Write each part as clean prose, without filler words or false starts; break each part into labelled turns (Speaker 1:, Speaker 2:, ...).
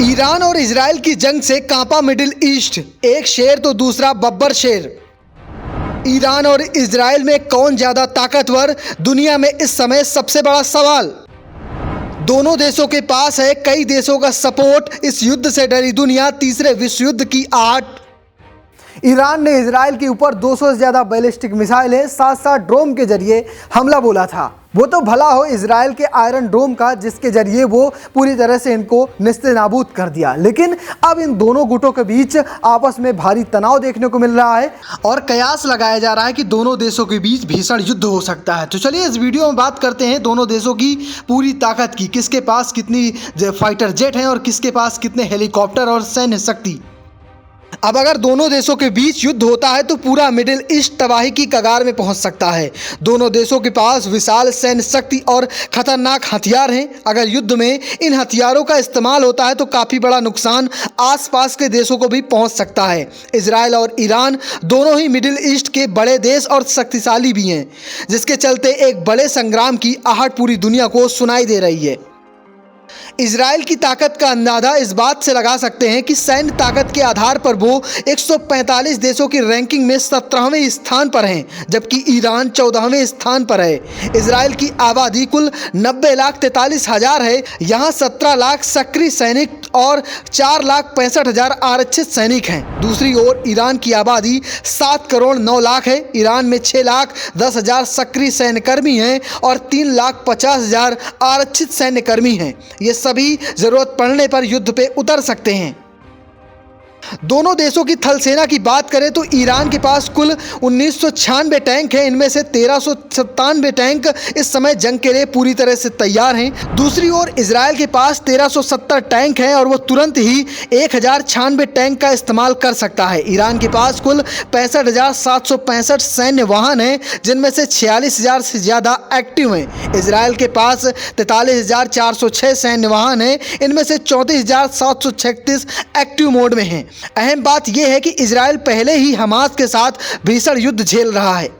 Speaker 1: Iran और Israel की जंग से कांपा मिडिल ईस्ट, एक शेर तो दूसरा बब्बर शेर। ईरान और इजराइल में कौन ज्यादा ताकतवर, दुनिया में इस समय सबसे बड़ा सवाल। दोनों देशों के पास है कई देशों का सपोर्ट, इस युद्ध से डरी दुनिया तीसरे विश्व युद्ध की आहट। ईरान ने इजराइल के ऊपर 200 से ज्यादा बैलिस्टिक मिसाइलें साथ साथ ड्रोन के जरिए हमला बोला था। वो तो भला हो इजराइल के आयरन डोम का, जिसके जरिए वो पूरी तरह से इनको नेस्तनाबूद कर दिया। लेकिन अब इन दोनों गुटों के बीच आपस में भारी तनाव देखने को मिल रहा है और कयास लगाया जा रहा है कि दोनों देशों के बीच भीषण युद्ध हो सकता है। तो चलिए इस वीडियो में बात करते हैं दोनों देशों की पूरी ताकत की, किसके पास कितनी फाइटर जेट हैं और किसके पास कितने हेलीकॉप्टर और सैन्य शक्ति। अब अगर दोनों देशों के बीच युद्ध होता है तो पूरा मिडिल ईस्ट तबाही की कगार में पहुंच सकता है। दोनों देशों के पास विशाल सैन्य शक्ति और खतरनाक हथियार हैं। अगर युद्ध में इन हथियारों का इस्तेमाल होता है तो काफ़ी बड़ा नुकसान आसपास के देशों को भी पहुंच सकता है। इजराइल और ईरान दोनों ही मिडिल ईस्ट के बड़े देश और शक्तिशाली भी हैं, जिसके चलते एक बड़े संग्राम की आहट पूरी दुनिया को सुनाई दे रही है। इजराइल की ताकत का अंदाजा इस बात से लगा सकते हैं कि सैन्य ताकत के आधार पर वो 145 देशों की रैंकिंग में 17वें स्थान पर हैं, जबकि ईरान 14वें स्थान पर है। इजराइल की आबादी कुल 90,43,000 है। यहाँ 17 लाख सक्रिय सैनिक और 4,65,000 आरक्षित सैनिक हैं। दूसरी ओर ईरान की आबादी 7 करोड़ 9 लाख है। ईरान में 6,10,000 सक्रिय सैन्यकर्मी हैं और 3,50,000 आरक्षित सैन्यकर्मी हैं। ये सभी जरूरत पड़ने पर युद्ध पे उतर सकते हैं। दोनों देशों की थल सेना की बात करें तो ईरान के पास कुल 1996 टैंक हैं। इनमें से 1397 टैंक इस समय जंग के लिए पूरी तरह से तैयार हैं। दूसरी ओर इजराइल के पास 1370 टैंक हैं और वो तुरंत ही 1096 टैंक का इस्तेमाल कर सकता है। ईरान के पास कुल 65,765 सैन्य वाहन हैं, जिनमें से 46,000 से ज़्यादा एक्टिव हैं। इजराइल के पास 43,406 सैन्य वाहन हैं। इनमें से 34,736 एक्टिव मोड में हैं। अहम बात यह है कि इजराइल पहले ही हमास के साथ भीषण युद्ध झेल रहा है।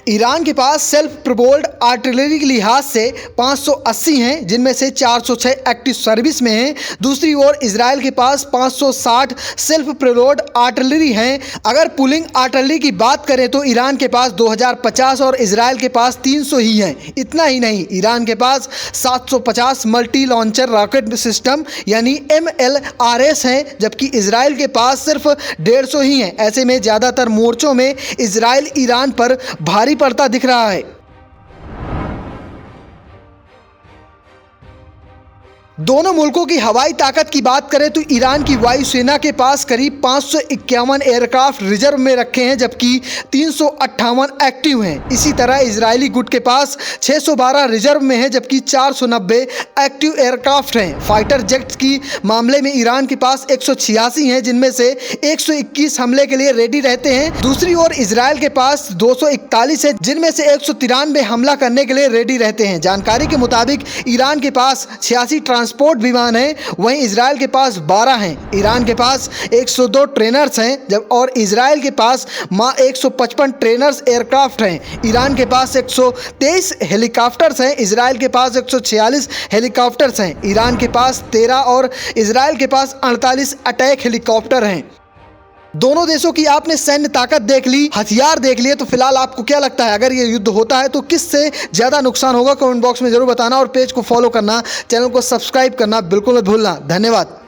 Speaker 1: ईरान के पास सेल्फ प्रोपोल्ड आर्टिलरी के लिहाज से 580 हैं, जिनमें से 406 एक्टिव सर्विस में हैं। दूसरी ओर इजराइल के पास 560 सेल्फ प्रोपोल्ड आर्टिलरी हैं। अगर पुलिंग आर्टिलरी की बात करें तो ईरान के पास 2050 और इजराइल के पास 300 ही हैं। इतना ही नहीं, ईरान के पास 750 मल्टी लॉन्चर रॉकेट सिस्टम यानी MLRS हैं, जबकि इजराइल के पास सिर्फ 150 ही हैं। ऐसे में ज़्यादातर मोर्चों में इजराइल ईरान पर भारी पड़ता दिख रहा है। दोनों मुल्कों की हवाई ताकत की बात करें तो ईरान की वायुसेना के पास करीब 551 एयरक्राफ्ट रिजर्व में रखे हैं, जबकि 358 एक्टिव हैं। इसी तरह इजरायली गुट के पास 612 रिजर्व में है, जबकि 490 एक्टिव एयरक्राफ्ट हैं। फाइटर जेट्स की मामले में ईरान के पास 186 हैं, जिनमें से 121 हमले के लिए रेडी रहते हैं। दूसरी ओर इजराइल के पास 241 है, जिनमें से 193 हमला करने के लिए रेडी रहते हैं। जानकारी के मुताबिक ईरान के पास 86 ट्रांसपोर्ट विमान हैं, वहीं इजराइल के पास 12 हैं। ईरान के पास 102 ट्रेनर्स हैं और इजराइल के पास 155 ट्रेनर्स एयरक्राफ्ट हैं। ईरान के पास 123 हेलीकॉप्टर्स हैं, इजराइल के पास 146 हेलीकॉप्टर्स हैं। ईरान के पास 13 और इजराइल के पास 48 अटैक हेलीकॉप्टर हैं। दोनों देशों की आपने सैन्य ताकत देख ली, हथियार देख लिए, तो फिलहाल आपको क्या लगता है, अगर ये युद्ध होता है तो किससे ज़्यादा नुकसान होगा? कमेंट बॉक्स में जरूर बताना और पेज को फॉलो करना, चैनल को सब्सक्राइब करना बिल्कुल मत भूलना। धन्यवाद।